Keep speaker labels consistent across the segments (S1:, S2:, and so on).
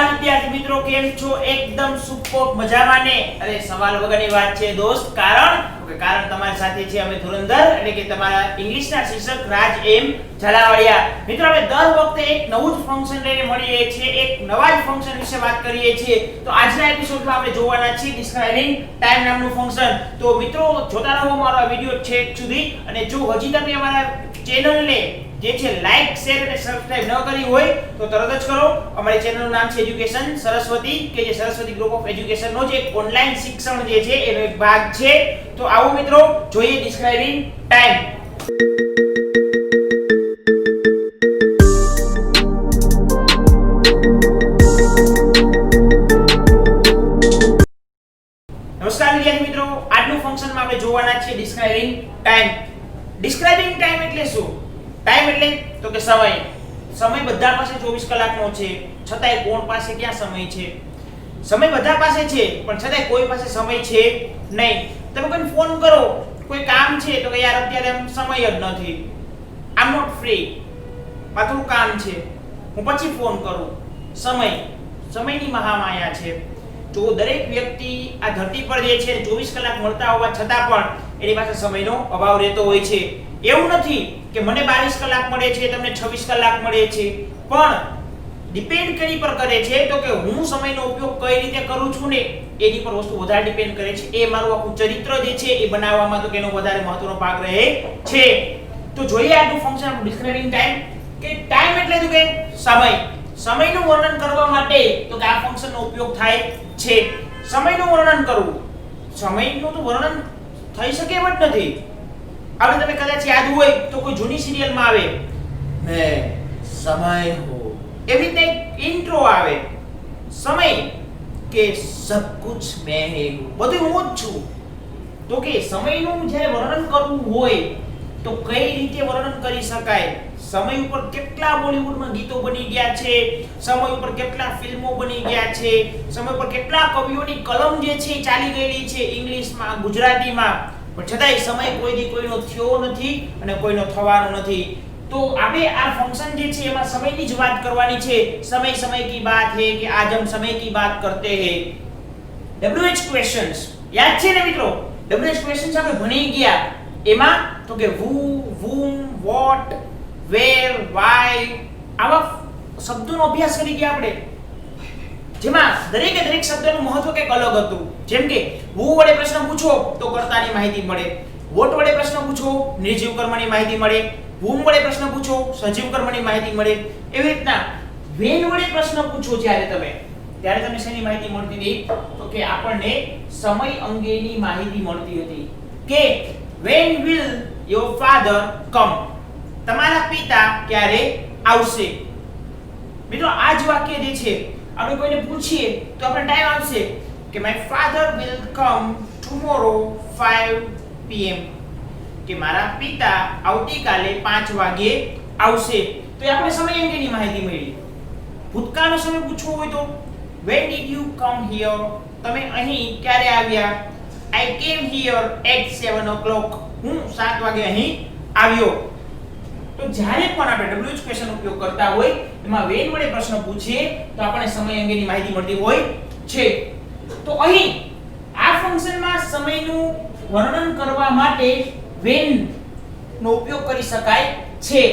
S1: નમસ્કાર વિદ્યાર્થી મિત્રો, કેમ છો? એકદમ સુપર મજામાં ને? અરે સવાલ વગરની વાત છે દોસ્ત. કારણ તમારી સાથે છે અમે ધુરંધર, એટલે કે તમારા ઇંગ્લિશના શિક્ષક રાજ એમ ઝાલાવાડિયા. મિત્રો આપણે દર વખતે એક નવું જ ફંક્શન લઈને મળીએ છીએ, એક નવા જ ફંક્શન વિશે વાત કરીએ છીએ. તો આજના એપિસોડમાં આપણે જોવાના છીએ ડિસ્ક્રાઇબિંગ ટાઈમ નામનું ફંક્શન. તો મિત્રો જોતા રહો મારો વિડિયો છેક સુધી, અને જો હજી તમે અમારા ચેનલને જે છે લાઈક, શેર અને સબસ્ક્રાઇબ ન કરી હોય તો તરત જ કરો. અમારી ચેનલનું નામ છે એજ્યુકેશન સરસ્વતી, કે જે સરસ્વતી ગ્રુપ ઓફ એજ્યુકેશનનો જે એક ઓનલાઈન શિક્ષણ જે છે એનો એક ભાગ છે. તો આવો મિત્રો, જોઈએ ડિસ્ક્રાઇબિંગ ટાઈમ. નમસ્કાર વિદ્યાર્થી મિત્રો, આજનું ફંક્શનમાં આપણે જોવાના છે ડિસ્ક્રાઇબિંગ ટાઈમ. ડિસ્ક્રાઇબિંગ ટાઈમ એટલે શું? ટાઈમ એટલે તો કે સમય. સમય બધા પાસે 24 કલાકનો છે, છતાંય કોણ પાસે ક્યાં સમય છે? સમય બધા પાસે છે, પણ છતાંય કોઈ પાસે સમય છે નહીં. તમે કોઈને ફોન કરો, કોઈ કામ છે તો કે યાર અત્યારે સમય જ નથી, આઈ એમ નોટ ફ્રી, મારું કામ છે, હું પછી ફોન કરું. સમયની મહામાયા છે. જો દરેક વ્યક્તિ આ ધરતી પર જે છે 24 કલાક મળતા હોવા છતાં પણ એની પાસે સમયનો અભાવ રહેતો હોય છે. એવું નથી કે મને 22 કલાક મળે છે, તમને 26 કલાક મળે છે, પણ ડિપેન્ડ કઈ પર કરે છે તો કે હું સમયનો ઉપયોગ કઈ રીતે કરું છું ને એની પર વસ્તુ વધારે ડિપેન્ડ કરે છે. એ મારું આખું ચરિત્ર જે છે એ બનાવવામાં તો કે એનો વધારે મહત્વનો ભાગ રહે છે. તો જોઈએ આજનું ફંક્શન ડિસ્ક્રાઇબિંગ ટાઈમ. કે ટાઈમ એટલે તો કે સમય. સમયનું વર્ણન કરવા માટે તો કે આ ફંક્શનનો ઉપયોગ થાય છે. સમયનું વર્ણન કરવું, સમયનું તો વર્ણન થઈ શકે એમ જ નથી. આપણે તમે કદાચ યાદ હોય તો કોઈ જૂની સિરિયલમાં આવે મેં સમય હો, એવી રીતે ઇન્ટ્રો આવે, સમય કે સબ કુછ મેં હે, બધું હું જ છું. તો કે સમયનું જ્યારે વર્ણન કરવું હોય તો કઈ રીતે વર્ણન કરી શકાય? સમય ઉપર કેટલા બોલિવૂડમાં ગીતો બની ગયા છે, સમય ઉપર કેટલા ફિલ્મો બની ગયા છે, સમય ઉપર કેટલા કવિઓની કલમ જે છે ચાલી ગયેલી છે ઇંગ્લિશમાં, ગુજરાતીમાં, પણ છતાંય સમય કોઈ કોઈનો થયો નથી અને કોઈનો થવાનો નથી. તો આપણે આ ફંક્શન જે છે એમાં સમયની જ વાત કરવાની છે. સમય કી બાત હે કે આજ હમ સમય કી બાત કરતે હે. WH ક્વેશ્ચન્સ યાદ છે ને મિત્રો? WH ક્વેશ્ચન્સ આપણે ભણી ગયા. એમાં તો કે who, whom, what, where, why આવા શબ્દોનો અભ્યાસ કરી ગયા આપણે, જેમાં દરેક શબ્દનું મહત્વ કંઈક અલગ હતું. જેમ કે who વડે પ્રશ્ન પૂછો તો કર્તાની માહિતી મળે, what વડે પ્રશ્ન પૂછો નિર્જીવ કર્મની માહિતી મળે, whom વડે પ્રશ્ન પૂછો સજીવ કર્મની માહિતી મળે. એવી રીતના when વડે પ્રશ્ન પૂછો ત્યારે તમને શેની માહિતી મળતી હતી? તો કે આપણને સમય અંગેની માહિતી મળતી હતી. કે when will your father come? તમારા પિતા ક્યારે આવશે? મિત્રો આ જ વાક્ય જે છે આપણે કોઈને પૂછીએ તો આપણે ટાઈમ આવશે કે my father will come tomorrow 5 pm, કે મારા પિતા આવતીકાલે 5 વાગ્યે આવશે. તો એ આપણે સમય અંગેની માહિતી મળી. ભૂતકાળનો સમય પૂછવો હોય તો when did you come here? તમે અહીં ક્યારે આવ્યા? I came here at 7 o'clock. હું 7 વાગે અહીં આવ્યો. તો જ્યારે પણ આપણે WH ક્વેશ્ચન ઉપયોગ કરતા હોય એમાં when વડે પ્રશ્ન પૂછીએ તો આપણને સમય અંગેની માહિતી મળતી હોય છે. તો અહીં આ ફંક્શનમાં સમયનું વર્ણન કરવા માટે when નો ઉપયોગ કરી શકાય છે.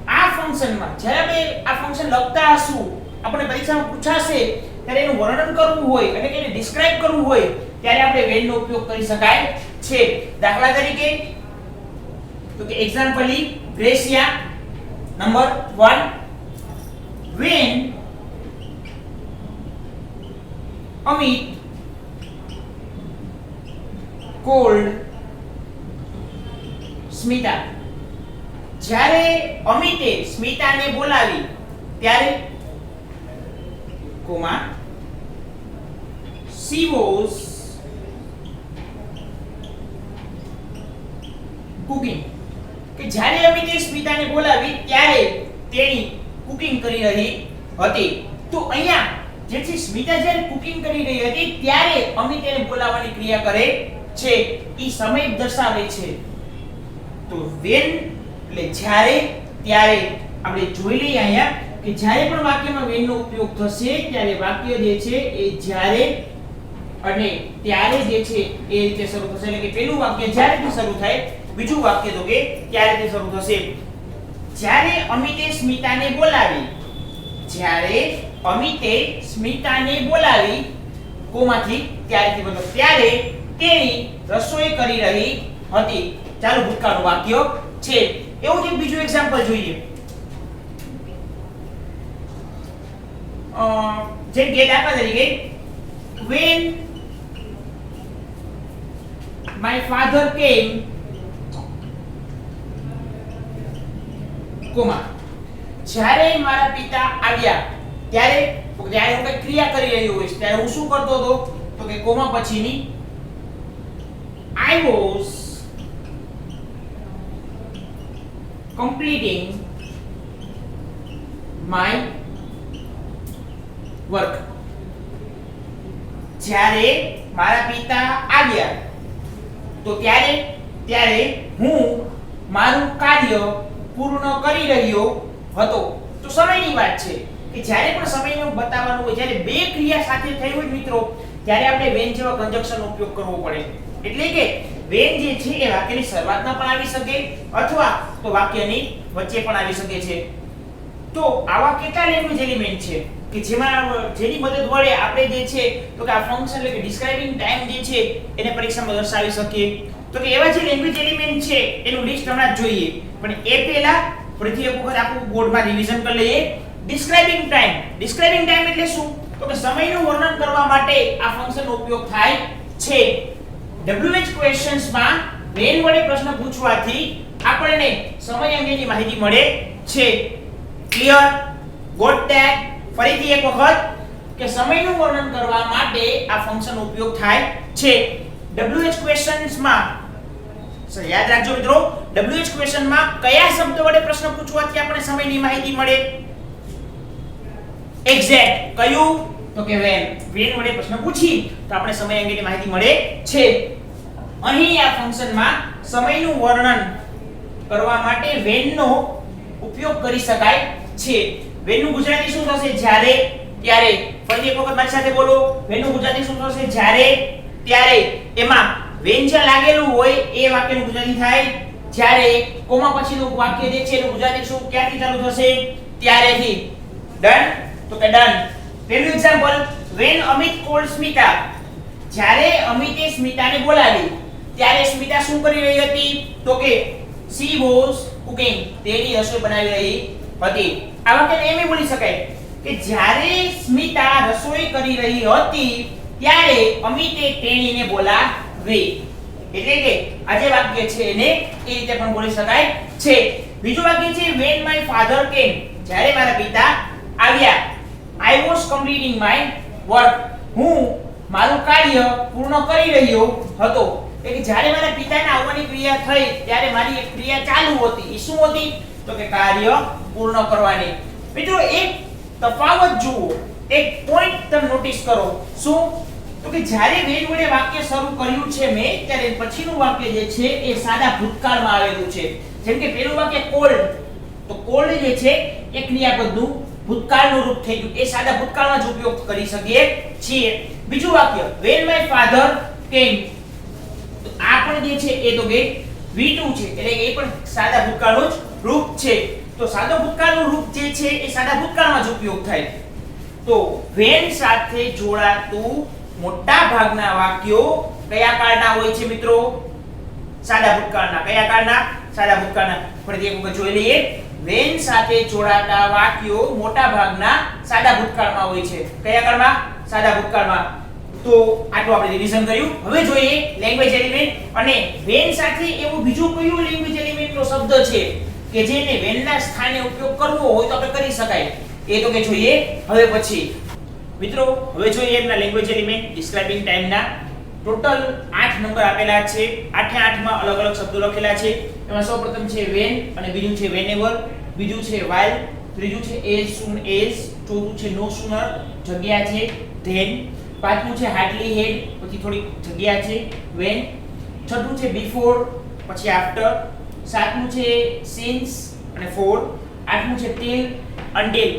S1: આ ફંક્શનમાં જ્યારે આપણે આ ફંક્શન લખતા હશું, આપણે પરીક્ષામાં પૂછાશે ત્યારે એનું વર્ણન કરવું હોય એટલે કે એને ડિસ્ક્રાઇબ કરવું હોય ત્યારે આપણે when નો ઉપયોગ કરી શકાય છે. દાખલા તરીકે તો કે એક્ઝામ્પલી ગ્રેસિયા number 1, when Amit called Smita. જ્યારે અમિતે સ્મિતાને બોલાવી ત્યારે કોમા she was cooking. કે જ્યારે અમિતે સ્મિતાને બોલાવી ત્યારે તેણી કુકિંગ કરી રહી હતી. તો અહીંયા જે છે સ્મિતા જ્યારે કુકિંગ કરી રહી હતી ત્યારે અમિત એને બોલાવવાની ક્રિયા કરે છે, ઈ સમય દર્શાવે છે. તો when એટલે જ્યારે, ત્યારે આપણે જોઈ લઈએ અહીંયા કે જ્યારે પણ વાક્યમાં when નો ઉપયોગ થશે ત્યારે વાક્ય જે છે એ જ્યારે અને ત્યારે જે છે એ રીતે શરૂ થશે એટલે કે પહેલું વાક્ય જ્યારેથી શરૂ થાય બીજું વાક્ય તો કે ત્યારેથી શરૂ થશે જ્યારે અમિતે સ્મિતાને બોલાવી જ્યારે અમિતે સ્મિતાને બોલાવી કોમાંથી ત્યારેથી બનો ત્યારે તેણી રસોઈ કરી રહી હતી ચાલો ભૂતકાળનું વાક્ય છે એવું જ એક બીજું એક્ઝામ્પલ જોઈએ જેમ કે દાખલા તરીકે when my father came comma જ્યારે મારા પિતા આવ્યા ત્યારે જ્યારે હું કઈ ક્રિયા કરી રહ્યો હોઈશ ત્યારે હું શું કરતો હતો તો કે કોમા પછીની I was completing my work જ્યારે મારા પિતા આવ્યા તો ત્યારે હું મારું કાર્ય પૂર્ણ કરી રહ્યો હતો તો સમયની વાત છે કે જ્યારે પણ સમયનું બતાવવાનું હોય જ્યારે બે ક્રિયા સાથે થઈ હોય મિત્રો ત્યારે આપણે when જેવા કંજક્શનનો ઉપયોગ કરવો પડે એટલે કે when જે છે એ વાક્યની શરૂઆતમાં પણ આવી શકે અથવા તો વાક્યની વચ્ચે પણ આવી શકે છે તો આવા કેટલા લેંગ્વેજ એલિમેન્ટ છે કે જેની મદદ વડે આપણે જે છે તો કે આ ફંક્શન એટલે કે ડિસ્ક્રાઇબિંગ ટાઈમ જે છે એને પરીક્ષામાં દર્શાવી શકીએ તો કે એવા જે લેંગ્વેજ એલિમેન્ટ છે એનું લિસ્ટ હમણાં જ જોઈએ પણ એ પહેલા ફરીથી એક વખત આખું બોર્ડમાં રિવિઝન કરી લઈએ ડિસ્ક્રાઇબિંગ ટાઈમ એટલે શું તો કે સમયનું વર્ણન કરવા માટે આ ફંક્શનનો ઉપયોગ થાય છે WH ક્વેશ્ચન્સમાં when વડે પ્રશ્ન પૂછવાથી આપણને સમય અંગેની માહિતી મળે છે ક્લિયર ગોટ ધેટ ફરીથી એક વખત કે સમયનું વર્ણન કરવા માટે આ ફંક્શનનો ઉપયોગ થાય છે WH ક્વેશ્ચન્સમાં યાદ રાખજો મિત્રો WH ક્વેશ્ચનમાં કયા શબ્દ વડે પ્રશ્ન પૂછવાથી આપણે સમયની માહિતી મળે એક્ઝેક્ટ કયું તો કે when વડે પ્રશ્ન પૂછી તો આપણે સમય અંગેની માહિતી મળે છે અહીં આ ફંક્શનમાં સમયનું વર્ણન કરવા માટે when નો ઉપયોગ કરી શકાય છે when નું ગુજરાતી શું થશે જ્યારે ત્યારે ફરી એક વખત મારી સાથે બોલો when નું ગુજરાતી શું થશે જ્યારે ત્યારે એમાં when જ્યાં લાગેલું હોય એ વાક્યનું ગુજરાતી થાય જ્યારે કોમા પછીનું વાક્ય જે છે એનું ગુજરાતી શું ક્યાંથી ચાલુ થશે ત્યારેથી ડન તો કે ડન પહેલું example when Amit called Smita જ્યારે અમિતે સ્મિતાને બોલાવી ત્યારે સ્મિતા શું કરી રહી હતી તો કે she was cooking તેની રસોઈ બનાવી રહી હતી આ વાક્યને એમ બોલી શકાય કે જ્યારે સ્મિતા રસોઈ કરી રહી હતી ત્યારે અમિતે તેણીને બોલાવી એટલે કે આ જે વાક્ય છે એને એ રીતે પણ બોલી શકાય છે બીજું વાક્ય છે when my father came જ્યારે મારા પિતા આવ્યા I was completing my work હું મારું કાર્ય પૂર્ણ કરી રહ્યો હતો એટલે જ્યારે મારા પિતાના આવવાની ક્રિયા થઈ ત્યારે મારી એક ક્રિયા ચાલુ હતી એ શું હતી તો કે કાર્ય પૂર્ણ કરવાની મિત્રો એક તફાવત જુઓ એક પોઈન્ટ તમે નોટિસ કરો શું તો કે જ્યારે when વડે વાક્ય શરૂ કર્યું છે મેં ત્યારે પછીનું વાક્ય જે છે એ સાદા ભૂતકાળમાં આવેલું છે જેમ કે પહેલું વાક્ય cold તો cold જે છે એ ક્રિયાપદનું ભૂતકાળનું રૂપ થઈ ગયું એ સાદા ભૂતકાળમાં જ ઉપયોગ કરી શકીએ છીએ બીજું વાક્ય when my father came તો આ પણ જે છે એ તો કે V2 છે એટલે કે એ પણ સાદા ભૂતકાળનું જ રૂપ છે તો સાદો ભૂતકાળનું રૂપ જે છે એ સાદા ભૂતકાળમાં જ ઉપયોગ થાય તો when સાથે જોડાતું મોટા ભાગના વાક્યો કયા કાળના હોય છે મિત્રો સાદા ભૂતકાળના કયા કાળના સાદા ભૂતકાળના ફરીથી એક વખત જોઈ લઈએ when સાથે જોડાતા વાક્યો મોટા ભાગના સાદા ભૂતકાળમાં હોય છે કયા કાળમાં સાદા ભૂતકાળમાં તો આટલું આપણે રિવિઝન કર્યું હવે જોઈએ લેંગ્વેજ એલિમેન્ટ અને when સાથે એવું બીજું કયું લેંગ્વેજ એલિમેન્ટનો શબ્દ છે કે જેને when ના સ્થાને ઉપયોગ કરવો હોય તો આપણે કરી શકાય એ તો કે જોઈએ હવે પછી મિત્રો હવે જોઈએ એમના લેંગ્વેજ એલિમેન્ટ ડિસ્ક્રાઇબિંગ ટાઈમના ટોટલ 8 નંબર આપેલા છે 8 માં અલગ અલગ શબ્દો લખેલા છે એમાં સૌપ્રથમ છે when અને બીજું છે whenever બીજું છે while ત્રીજું છે as soon as ચોથું છે no sooner જગ્યા છે then પાંચમું છે hardly had પછી થોડી જગ્યા છે when છઠ્ઠું છે before પછી after સાતમું છે since અને for આઠમું છે till until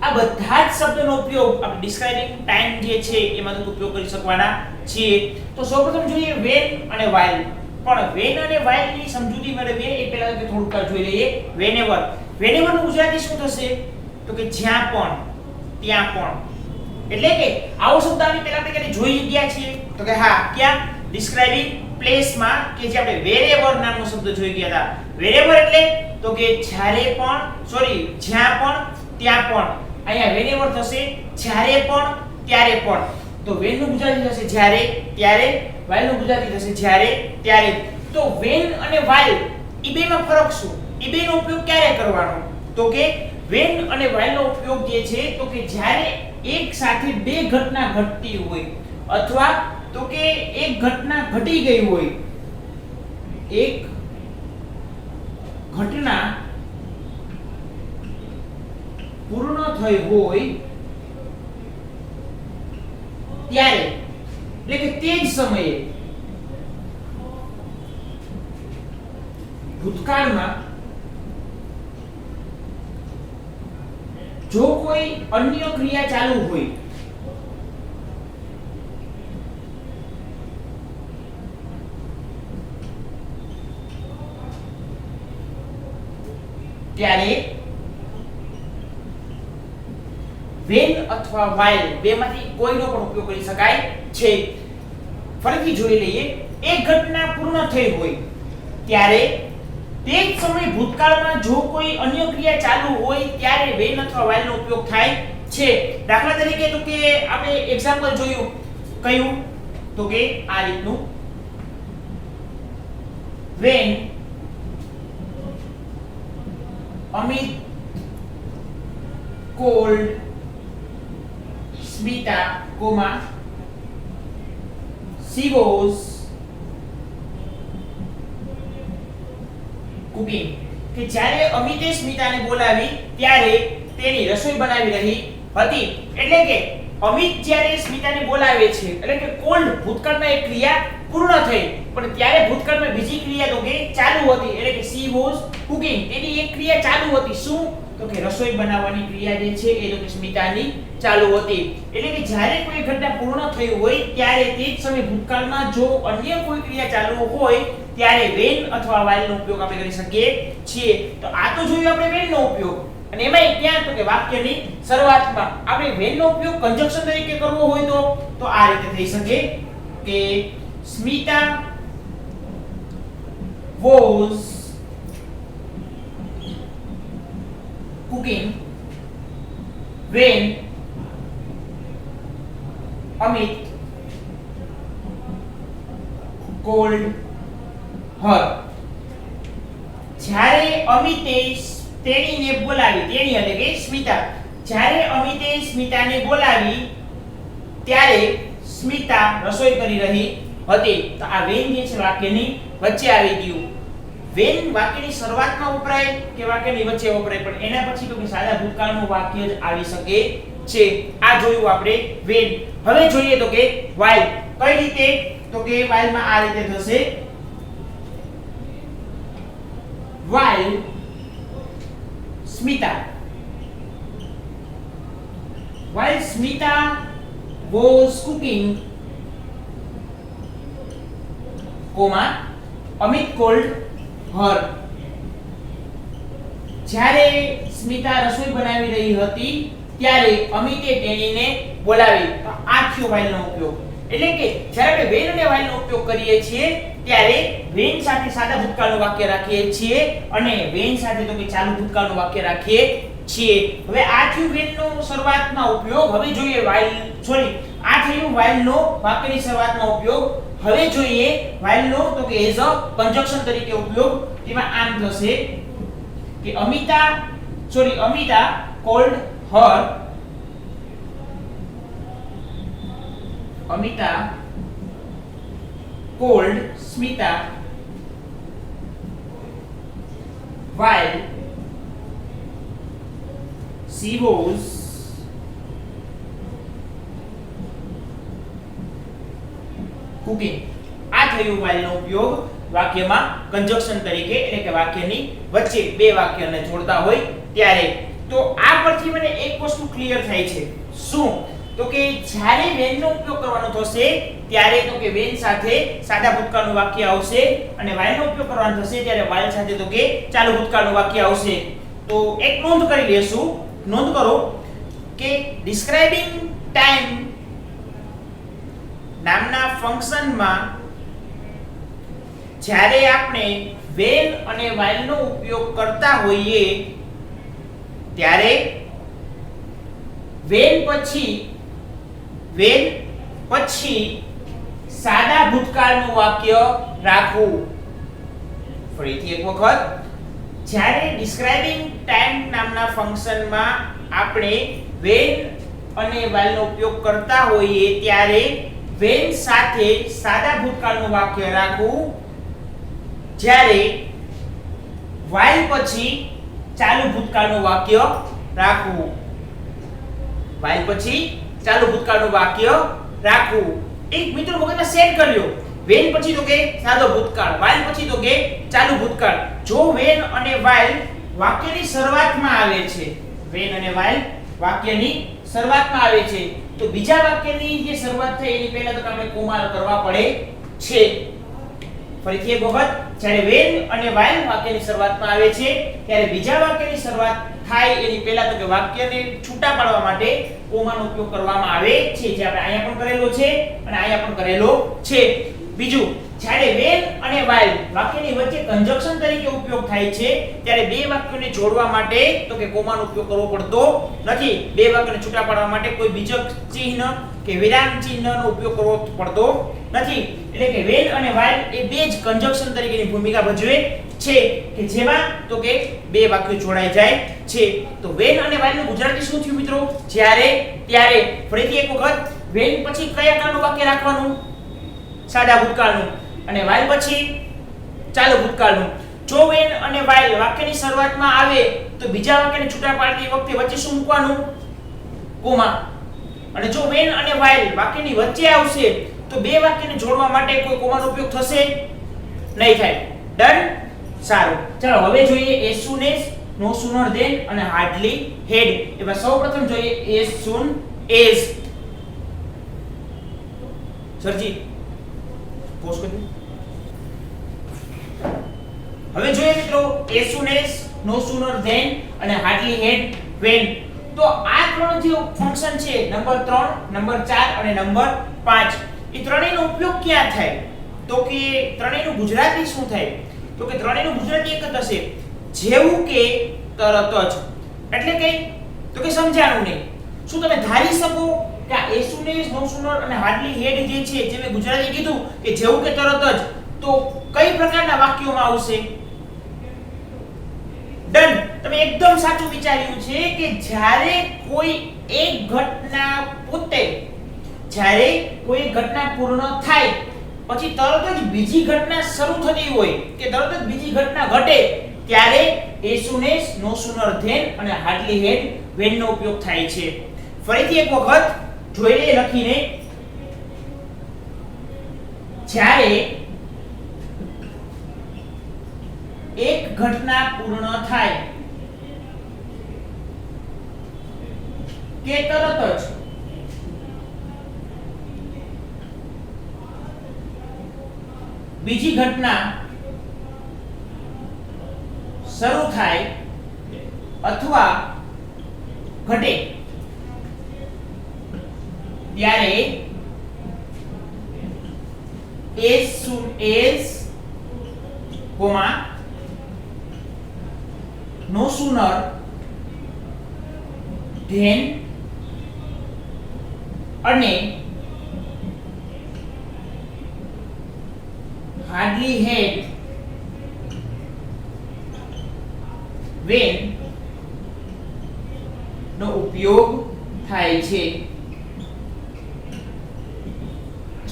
S1: આ બધા જ શબ્દોનો ઉપયોગ આપણે ડિસ્ક્રાઇબિંગ ટાઈમ જે છે એમાં ઉપયોગ કરી શકવાના છીએ. તો સૌપ્રથમ જોઈએ when અને while. પણ when અને while ની સમજૂતી મેળવીએ એ પહેલા તો થોડુંક જોઈ લઈએ whenever. whenever નું ગુજરાતી શું થશે? તો કે જ્યાં પણ, ત્યાં પણ. એટલે કે આવો શબ્દ આપણે પહેલા આપણે ક્યારે જોઈ ગયા છીએ? તો કે હા, ક્યાં? ડિસ્ક્રાઇબિંગ પ્લેસ માં, કે જે આપણે wherever નામનો શબ્દ જોઈ ગયા હતા. wherever એટલે તો કે જ્યારે પણ, જ્યાં પણ, ત્યાં પણ. અહીંયા whenever થશે જ્યારે પણ, ત્યારે પણ. તો when નું ગુજરાતી થશે જ્યારે, ત્યારે. while નું ગુજરાતી થશે જ્યારે, ત્યારે. તો when અને while ઈ બેમાં ફરક શું? ઈ બેનો ઉપયોગ ક્યારે કરવાનો? તો કે when અને while નો ઉપયોગ જે છે તો કે જ્યારે એક સાથે બે ઘટના ઘટતી હોય, અથવા તો કે એક ઘટના ઘટી ગઈ હોય, એક ઘટના પૂર્ણ થઈ હોય ત્યારે, એટલે કે તે જ સમયે ભૂતકાળમાં જો કોઈ અન્ય ક્રિયા ચાલુ હોય ત્યારે when અથવા while બેમાંથી કોઈનો પણ ઉપયોગ કરી શકાય છે. ફરીથી જોઈ લઈએ. એક ઘટના પૂર્ણ થઈ હોય ત્યારે તે જ સમયે ભૂતકાળમાં જો કોઈ અન્ય ક્રિયા ચાલુ હોય ત્યારે when અથવા while નો ઉપયોગ થાય છે. દાખલા તરીકે તો કે આપણે એક્ઝામ્પલ જોયું કયું? તો કે આ રીતનું when Amit called Smita, she was cooking. કે જ્યારે અમિતે સ્મિતાને બોલાવી ત્યારે તેની રસોઈ બનાવી રહી હતી. એટલે કે અમિત જ્યારે સ્મિતાને બોલાવે છે એટલે કે કોલ્ડ ભૂતકાળમાં એક ક્રિયા પૂર્ણ થઈ, પણ ત્યારે ભૂતકાળમાં બીજી ક્રિયા તો કે ચાલુ હતી. એટલે કે she was cooking, એની એક ક્રિયા ચાલુ હતી. શું? તો કે રસોઈ બનાવવાની ક્રિયા જે છે એ તો કે સ્મિતાની ચાલુ હતી. એટલે કે જ્યારે કોઈ ઘટના પૂર્ણ થઈ હોય ત્યારે તે જ સમયે ભૂતકાળમાં જો અન્ય કોઈ ક્રિયા ચાલુ હોય ત્યારે when અથવા while નો ઉપયોગ આપણે કરી શકીએ છીએ. તો આ તો જોયું આપણે when નો ઉપયોગ. અને એમાંય ક્યાં? તો કે વાક્યની શરૂઆતમાં. આપણે when નો ઉપયોગ કંજક્શન તરીકે કરવો હોય તો આ રીતે થઈ શકે કે Smita was cooking when Amit called her. જ્યારે અમિતે તેણીને બોલાવી, તેણી એટલે કે સ્મિતા, જ્યારે અમિતે સ્મિતાને બોલાવી ત્યારે સ્મિતા રસોઈ કરી રહી હતી. તો આ when જે છે વાક્યની વચ્ચે આવી ગયું. when વાક્યની શરૂઆતમાં વપરાય કે વાક્યની વચ્ચે વપરાય, પણ એના પછી તો કે સાદા ભૂતકાળનું વાક્ય જ આવી શકે છે. આ જોયું આપણે when. હવે જોઈએ તો કે while. કઈ રીતે? તો કે while માં આ રીતે થશે while Smita was cooking, Amit called her. જ્યારે સ્મિતા રસોઈ બનાવી રહી હતી ત્યારે અમિતે તેણીને બોલાવી. તો આ થયો while નો ઉપયોગ. એટલે કે જ્યારે આપણે when અને while નો ઉપયોગ કરીએ છીએ ત્યારે when સાથે સાદા ભૂતકાળનું વાક્ય રાખીએ છીએ અને when સાથે તો કે ચાલુ ભૂતકાળનું વાક્ય રાખીએ છીએ. હવે આ થયું when નો શરૂઆતમાં ઉપયોગ. હવે જોઈએ while, આ થયું while નો વાક્યની શરૂઆતમાં ઉપયોગ. હવે જોઈએ while નો તો કે એઝ અ કંજક્શન તરીકે ઉપયોગ. તેમાં આમ થશે કે Amita called her, Amita called Smita while she was cooking. આ થયું while નો ઉપયોગ વાક્યમાં કંજક્શન તરીકે, એટલે કે વાક્યની વચ્ચે બે વાક્યને જોડતા હોય ત્યારે. તો આ પરથી મને એક વસ્તુ ક્લિયર થાય છે. શું? તો કે જ્યારે when નો ઉપયોગ કરવાનો થશે ત્યારે તો કે when સાથે સાદા ભૂતકાળનું વાક્ય આવશે અને while નો ઉપયોગ કરવાનો થશે ત્યારે while સાથે તો કે ચાલુ ભૂતકાળનું વાક્ય આવશે. તો એક નોંધ કરી લેશું. નોંધ કરો કે describing time નામના ફંક્શનમાં જ્યારે આપણે when અને while નો ઉપયોગ કરતા હોઈએ ત્યારે when પછી સાદા ભૂતકાળનું વાક્ય રાખવું. ફરીથી એક વખત, જ્યારે describing time નામના ફંક્શનમાં આપણે when અને while નો ઉપયોગ કરતા હોઈએ ત્યારે when સાથે સાદા ભૂતકાળનું વાક્ય રાખવું, જ્યારે while પછી ચાલુ ભૂતકાળનું વાક્ય રાખવું. while પછી ચાલુ ભૂતકાળનું વાક્ય રાખવું. એક મિત્રો મગજમાં સેટ કરી લો. when પછી તો કે સાદો ભૂતકાળ, while પછી તો કે ચાલુ ભૂતકાળ. જો when અને while વાક્યની શરૂઆતમાં આવે છે, when અને while વાક્યની શરૂઆતમાં આવે છે, તો બીજા વાક્યની જે શરૂઆત થઈ એની પહેલા તો આપણે કોમા કરવા પડે છે. ફરીથી એક વખત, જ્યારે when અને while વાક્યની શરૂઆતમાં આવે છે ત્યારે બીજા વાક્યની શરૂઆત થાય એની પહેલા તો કે વાક્યને છૂટા પાડવા માટે કોમાનો ઉપયોગ કરવામાં આવે છે, જે આપણે અહીંયા પણ કરેલો છે અને અહીંયા પણ કરેલો છે. બીજું, જ્યારે when અને while વાક્યની વચ્ચે કંજક્શન તરીકે ઉપયોગ થાય છે ત્યારે બે વાક્યોને જોડવા માટે તો કે કોમાનો ઉપયોગ કરવો પડતો નથી. બે વાક્યોને છૂટા પાડવા માટે કોઈ બીજક ચિહ્ન કે વિરામ ચિહ્નનો ઉપયોગ કરવો પડતો નથી. એટલે કે when અને while એ બે જ કંજક્શન તરીકેની ભૂમિકા ભજવે છે કે જેમાં તો કે બે વાક્યો જોડાઈ જાય છે. તો when અને while નું ગુજરાતી શું થયું મિત્રો? જ્યારે, ત્યારે. ફરીથી એક વખત, when પછી કયા કાળનું વાક્ય રાખવાનું? સાદા ભૂતકાળનું. અને while પછી ચાલુ ભૂતકાળનું. જો when અને while વાક્યની શરૂઆતમાં આવે તો બીજા વાક્યને છૂટા પાડતી વખતે વચ્ચે શું મૂકવાનું? કોમા. અને જો when અને while વાક્યની વચ્ચે આવશે તો બે વાક્યને જોડવા માટે કોઈ કોમાનો ઉપયોગ થશે નહીં થાય. ડન? સારું. ચાલો હવે જોઈએ as soon as, no sooner than અને hardly had. એમાં સૌપ્રથમ જોઈએ as soon as. સરજી પોઝ કરી. હવે જોઈએ મિત્રો as soon as, no sooner than અને hardly had, when. તો આ ત્રણ જે ફંક્શન છે નંબર 3, નંબર 4 અને નંબર 5, એ ત્રણેયનો ઉપયોગ ક્યાં થાય? તો કે ત્રણેયનું ગુજરાતી શું થાય? તો કે ત્રણેયનું ગુજરાતી એક જ થશે, જેવું કે તરત જ. એટલે કે તો કે સમજાણું નહીં. શું તમે ધારી શકો કે આ as soon as, no sooner અને hardly had જે છે, જે મેં ગુજરાતી કીધું કે જેવું કે તરત જ, તો કઈ પ્રકારના વાક્યોમાં આવશે? ડન. તમે એકદમ સાચું વિચાર્યું છે કે જ્યારે કોઈ એક ઘટના પોતે, જ્યારે કોઈ ઘટના પૂર્ણ થાય પછી તરત જ બીજી ઘટના શરૂ થતી હોય કે તરત જ બીજી ઘટના ઘટે ત્યારે as soon as, no sooner than અને hardly had, when નો ઉપયોગ થાય છે. ફરીથી એક વખત જોઈ લે લખીને. જ્યારે એક ઘટના પૂર્ણ થાય કે તરત જ બીજી ઘટના શરૂ થાય અથવા ઘટે ત્યારે as soon as, no sooner than અને hardly had, when નો ઉપયોગ થાય છે.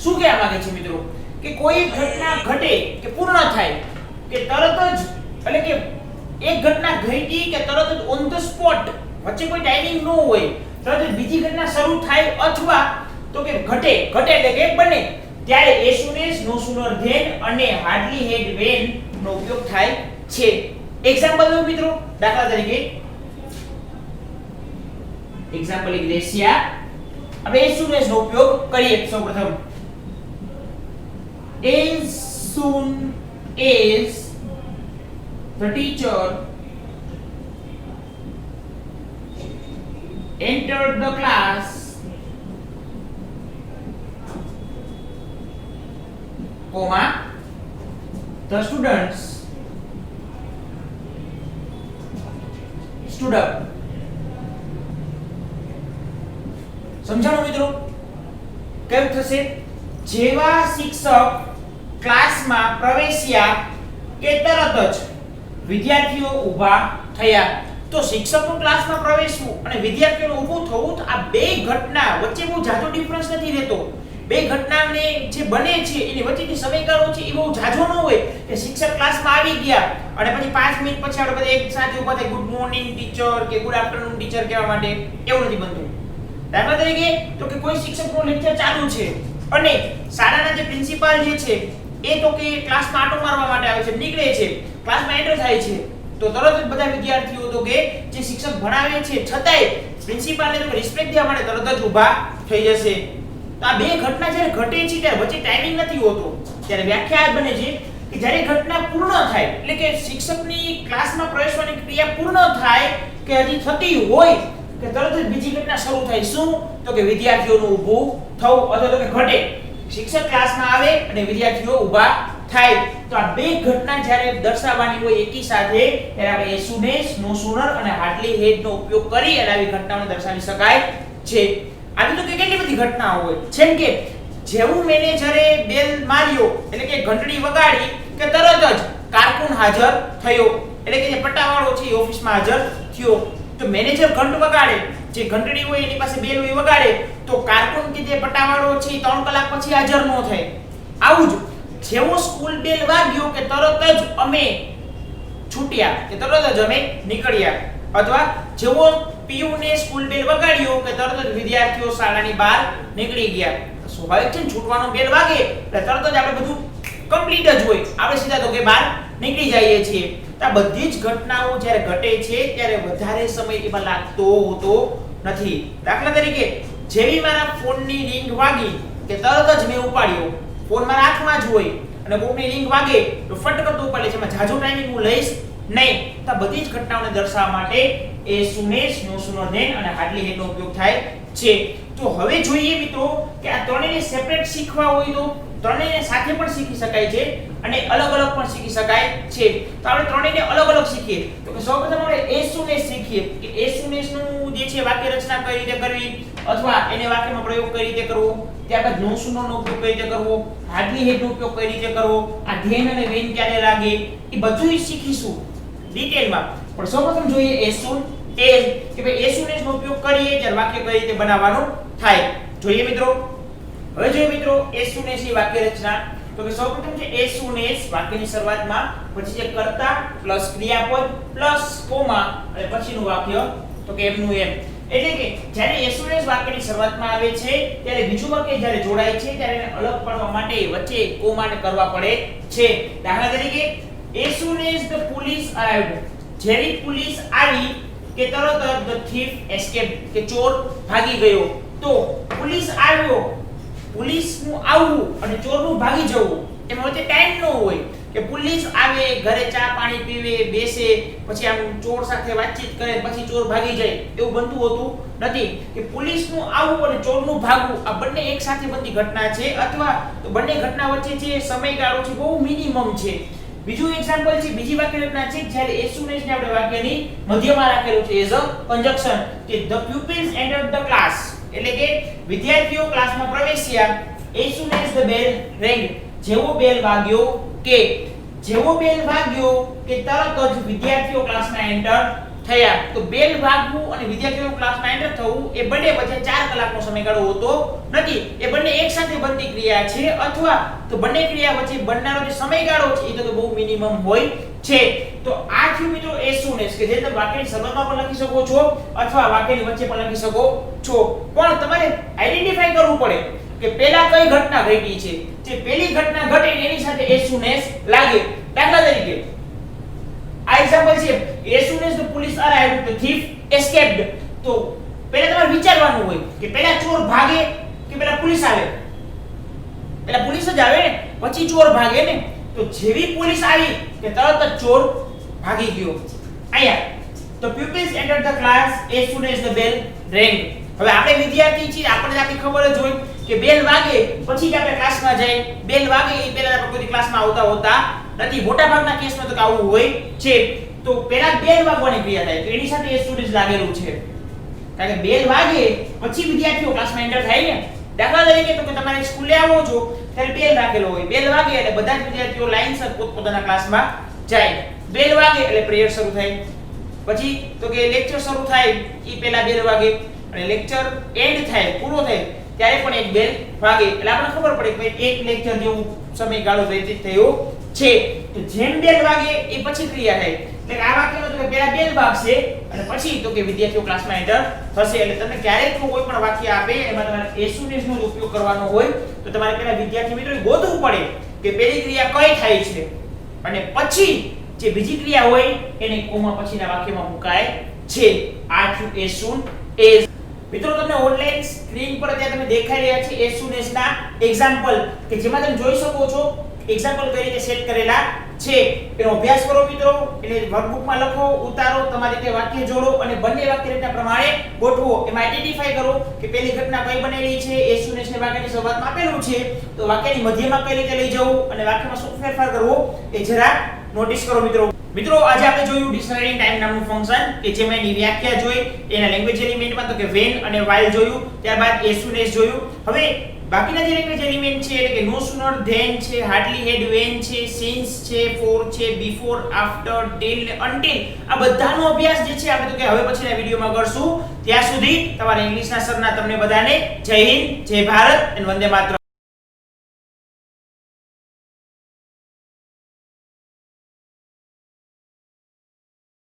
S1: શું કહેવા માંગે છે મિત્રો? કે કોઈ ઘટના ઘટે કે પૂર્ણ થાય કે તરત જ, એટલે કે એક ઘટના ઘટી કે તરત જ ઓન ધ સ્પોટ, વચ્ચે કોઈ ટાઈમિંગ ન હોય, તરત જ બીજી ઘટના શરૂ થાય અથવા તો કે ઘટે એટલે કે બને ત્યારે as soon as, no sooner than અને hardly had, when નો ઉપયોગ થાય છે. એક્ઝામ્પલ દઉં મિત્રો. દાખલા તરીકે એક્ઝામ્પલ લીધી રેશિયા. હવે as soon as નો ઉપયોગ કરીએ સૌપ્રથમ. as soon as the teacher entered the class, comma, the students stood up. સમજાણું મિત્રો? કેવું થશે? જેવા શિક્ષક ક્લાસમાં પ્રવેશ્યા કે તરત જ વિદ્યાર્થીઓ ઊભા થયા. તો શિક્ષકનું ક્લાસમાં પ્રવેશવું અને વિદ્યાર્થીઓનું ઊભું થવું, આ બે ઘટના વચ્ચે બહુ જાજો ડિફરન્સ નથી રહેતો. બે ઘટનાને જે બને છે એની વચ્ચેની સમયગાળો છે એ બહુ જાજો ન હોય કે શિક્ષક ક્લાસમાં આવી ગયા અને પછી 5 મિનિટ પછી આપણે બધા એક સાથે ઊભા થઈ ગુડ મોર્નિંગ ટીચર કે ગુડ આફ્ટરનૂન ટીચર કહેવા માટે, એવું નથી બનતું. દાખલા તરીકે તો કે કોઈ શિક્ષકનો લેક્ચર ચાલુ છે અને શાળાના જે પ્રિન્સિપાલ જે છે એ તો કે ક્લાસમાં આંટો મારવા માટે આવે છે, નીકળે છે, ક્લાસમાં એન્ટર થાય છે, તો તરત જ બધા વિદ્યાર્થીઓ તો કે જે શિક્ષક ભણાવે છે છતાંય પ્રિન્સિપાલને તો રિસ્પેક્ટ દેવા માટે તરત જ ઊભા થઈ જશે. તો આ બે ઘટના જ્યારે ઘટે છે ત્યારે વચ્ચે ટાઈમિંગ નથી હોતો. ત્યારે વ્યાખ્યા બને છે કે જ્યારે ઘટના પૂર્ણ થાય, એટલે કે શિક્ષકની ક્લાસમાં પ્રવેશવાની ક્રિયા પૂર્ણ થાય કે હજી થતી હોય કે તરત જ બીજી ઘટના શરૂ થાય. શું? તો કે વિદ્યાર્થીઓનું ઊભું થવું અથવા તો કે ઘટે. શિક્ષક ક્લાસમાં આવે અને વિદ્યાર્થીઓ ઊભા થાય. તો આ બે ઘટના જ્યારે દર્શાવવાની હોય એકી સાથે ત્યારે આપણે as soon as, no sooner અને hardly had નો ઉપયોગ કરી અને આવી ઘટનાઓને દર્શાવી શકાય છે. આવી તો કેટલી બધી ઘટનાઓ હોય. જેમ કે જેવું મેનેજરે બેલ માર્યો એટલે કે ઘંટડી વગાડી કે તરત જ કારકુન હાજર થયો, એટલે કે જે પટ્ટાવાળો છે એ ઓફિસમાં હાજર થયો. તો મેનેજર ઘંટ વગાડે, જે ઘંટડી હોય એની પાસે બેલ હોય વગાડે, તો કારકુન કે જે પટ્ટાવાળો છે એ 3 કલાક પછી હાજર ન થાય. આવું જ જેવો સ્કૂલ બેલ વાગ્યો કે તરત જ અમે છૂટ્યા કે તરત જ અમે નીકળ્યા, અથવા જેવો પીયુને સ્કૂલ બેલ વગાડ્યો કે તરત જ વિદ્યાર્થીઓ શાળાની બહાર નીકળી ગયા. સ્વાભાવિક છે, છૂટવાનો બેલ વાગે એટલે તરત જ આપણે બધું કમ્પ્લીટ જ હોય, આપણે સીધા તો કે બહાર નીકળી જઈએ છીએ. આ બધી જ ઘટનાઓ જ્યારે ઘટે છે ત્યારે વધારે સમય એમાં લાગતો હોતો નથી. દાખલા તરીકે જેવી મારા ફોનની રિંગ વાગી કે તરત જ મેં ઉપાડ્યો, ફોન મારા હાથમાં જ હોય અને કોકની રિંગ વાગે તો ફટ કરતો ઉપાડે છે, એમાં જાજો ટાઈમિંગ હું લઈશ નહીં. તો બધી જ ઘટનાઓને દર્શાવવા માટે as soon as, no sooner than અને hardly had નો ઉપયોગ થાય છે. તો હવે જોઈએ મિત્રો કે આ ત્રણેયને સેપરેટ શીખવા હોય તો ત્રણેયને સાથે પણ શીખી શકાય છે અને અલગ અલગ પણ શીખી શકાય છે. તો આપણે ત્રણેયને અલગ અલગ શીખીએ. તો કે સૌપ્રથમ આપણે as soon as શીખીએ કે as soon as નું જે છે વાક્ય રચના કઈ રીતે કરવી અથવા એને વાક્યમાં પ્રયોગ કઈ રીતે કરવો, ત્યારબાદ no sooner નો ઉપયોગ કઈ રીતે કરવો, hardly had નો ઉપયોગ કઈ રીતે કરવો, આ then અને when ક્યારે લાગે એ બધું શીખીશું ડિટેલમાં. પણ સૌપ્રથમ જોઈએ as soon as કે ભાઈ as soon as નો ઉપયોગ કરીએ ત્યારે વાક્ય કઈ રીતે બનાવવાનું થાય. જોઈએ મિત્રો, હવે જોઈએ મિત્રો as soon as ની વાક્ય રચના. તો કે સૌપ્રથમ છે as soon as વાક્યની શરૂઆતમાં, પછી છે કર્તા પ્લસ ક્રિયાપદ પ્લસ કોમા અને પછીનું વાક્ય તો કે એમનું એમ. એટલે કે જ્યારે as soon as વાક્યની શરૂઆતમાં આવે છે ત્યારે બીજું વાક્ય જ્યારે જોડાય છે ત્યારે એને અલગ પાડવા માટે વચ્ચે કોમાને કરવા પડે છે. દાખલા તરીકે as soon as the police arrived, જેવી પોલીસ આવી કે તરત જ the thief escaped કે ચોર ભાગી ગયો. તો પોલીસ આવ્યો, પોલીસનું આવવું અને ચોરનું ભાગી જવું એમાં વચ્ચે ટાઈમ ન હોય કે પોલીસ આવે, ઘરે ચા પાણી પીવે, બેસે, પછી આમ ચોર સાથે વાતચીત કરે, પછી ચોર ભાગી જાય, એવું બનતું હોતું નથી. કે પોલીસનું આવવું અને ચોરનું ભાગવું આ બંને એક સાથે બનતી ઘટના છે, અથવા તો બંને ઘટના વચ્ચે જે સમયગાળો છે બહુ મિનિમમ છે. બીજું એક્ઝામ્પલ છે, બીજી વાક્ય રચના છે જ્યારે as soon as ને આપણે વાક્યની મધ્યમાં રાખેલું છે એઝ અ કંજક્શન કે the pupils entered the class, એટલે કે વિદ્યાર્થીઓ ક્લાસમાં પ્રવેશ્યા as soon as the bell rang, જેવો બેલ વાગ્યો કે તરત જ વિદ્યાર્થીઓ ક્લાસમાં એન્ટર થયા. તો બેલ વાગવું અને વિદ્યાર્થીઓ ક્લાસમાં એન્ટર થવું એ બંને વચ્ચે 4 કલાકનો સમયગાળો હોતો નથી. એ બંને એકસાથે બનતી ક્રિયા છે, અથવા તો બંને ક્રિયા વચ્ચે બનનારો જે સમયગાળો છે એ તો બહુ મિનિમમ હોય છે. તો આ થયું મિત્રો as soon as કે જે તમે વાક્યની શરૂઆતમાં પણ લખી શકો છો અથવા વાક્યની વચ્ચે પણ લખી શકો છો. પણ તમારે આઈડેન્ટિફાઈ કરવું પડે કે પહેલા કઈ ઘટના ઘટી છે. જે પહેલી ઘટના ઘટે એની સાથે as soon as લાગે. દાખલા તરીકે આ એક્ઝામ્પલ છે as soon as the police arrived the thief escaped. તો પહેલા તમારે વિચારવાનું હોય કે પહેલા ચોર ભાગે કે પહેલા પોલીસ આવે. પહેલા પોલીસ જ આવે ને, પછી ચોર ભાગે ને. તો જેવી પોલીસ આવી કે તરત જ ચોર ભાગી ગયો. અહીંયા તો pupils entered the class as soon as the bell rang. હવે આપણે વિદ્યાર્થી છીએ, આપણને આપણી ખબર જ હોય કે બેલ વાગે પછી જ આપણે ક્લાસમાં જાય. બેલ વાગે એ પહેલા આપણે કોઈ ક્લાસમાં આવતા હોતા નથી. મોટા ભાગના કેસમાં તો આવું હોય છે. તો પહેલા બેલ વાગવાની ક્રિયા થાય તો એની સાથે as soon as લાગેલું છે. કારણ કે બેલ વાગે પછી વિદ્યાર્થીઓ ક્લાસમાં એન્ટર થાય ને. દાખલા તરીકે તો કે તમારે સ્કૂલે આવો છો ત્યારે બેલ રાખેલો હોય. બેલ વાગે એટલે બધા જ વિદ્યાર્થીઓ લાઈનસર પોતપોતાના ક્લાસમાં જાય. બેલ વાગે એટલે પ્રેયર શરૂ થાય. પછી તો કે લેક્ચર શરૂ થાય ઈ પહેલા બેલ વાગે અને લેક્ચર એન્ડ થાય પૂરો થાય ત્યારે પણ એક બેલ વાગે એટલે આપણને ખબર પડે કે ભાઈ એક લેક્ચર જેવું સમયગાળો વ્યતીત થયો છે. તો જેમ બેલ વાગે એ પછી ક્રિયા થાય. એટલે આ વાક્યમાં તો કે પહેલા બેલ વાગશે અને પછી તો કે વિદ્યાર્થીઓ ક્લાસમાં એન્ટર થશે. એટલે તમને ક્યારેક કોઈ પણ વાક્ય આપે એમાં તમારે as soon as નો ઉપયોગ કરવાનો હોય તો તમારે પહેલા વિદ્યાર્થી મિત્રોએ ગોતવું પડે કે પહેલી ક્રિયા કઈ થાય છે અને પછી જે બીજી ક્રિયા હોય એને કોમા પછીના વાક્યમાં મુકાય છે. આ થયું as soon as. મિત્રો તમને ઓનલાઈન સ્ક્રીન પર અત્યારે તમે દેખાઈ રહ્યા છે as soon as ના એક્ઝામ્પલ કે જેમાં તમે જોઈ શકો છો એક્ઝામ્પલ કઈ રીતે સેટ કરેલા છે. એનો અભ્યાસ કરો મિત્રો, એને વર્કબુકમાં લખો, ઉતારો, તમારી રીતે વાક્ય જોડો અને બંને વાક્ય રીતના પ્રમાણે ગોઠવો. એમાં આઈડેન્ટિફાઈ કરો કે પહેલી ઘટના કઈ બનેલી છે. as soon as ને વાક્યની શરૂઆતમાં આપેલું છે તો વાક્યની મધ્યમાં કઈ રીતે લઈ જવું અને વાક્યમાં શું ફેરફાર કરવો એ જરા નોટિસ કરો મિત્રો. મિત્રો આજે આપણે જોયું ડિસ્ક્રાઇબિંગ ટાઈમ નામનું ફંક્શન કે જેમાં એની વ્યાખ્યા જોઈ, એના લેંગ્વેજ એલિમેન્ટમાં તો કે when અને while જોયું, ત્યારબાદ as soon as જોયું. હવે બાકીના જે લેંગ્વેજ એલિમેન્ટ છે એટલે કે no sooner than છે, hardly had, when છે, since છે, for છે, before, after, till, until આ બધાનો અભ્યાસ જે છે આપણે તો કે હવે પછીના વિડિયોમાં કરશું. ત્યાં સુધી તમારા ઇંગ્લિશના સરના તમને બધાને જય હિન્દ, જય ભારત અને વંદે માતરમ.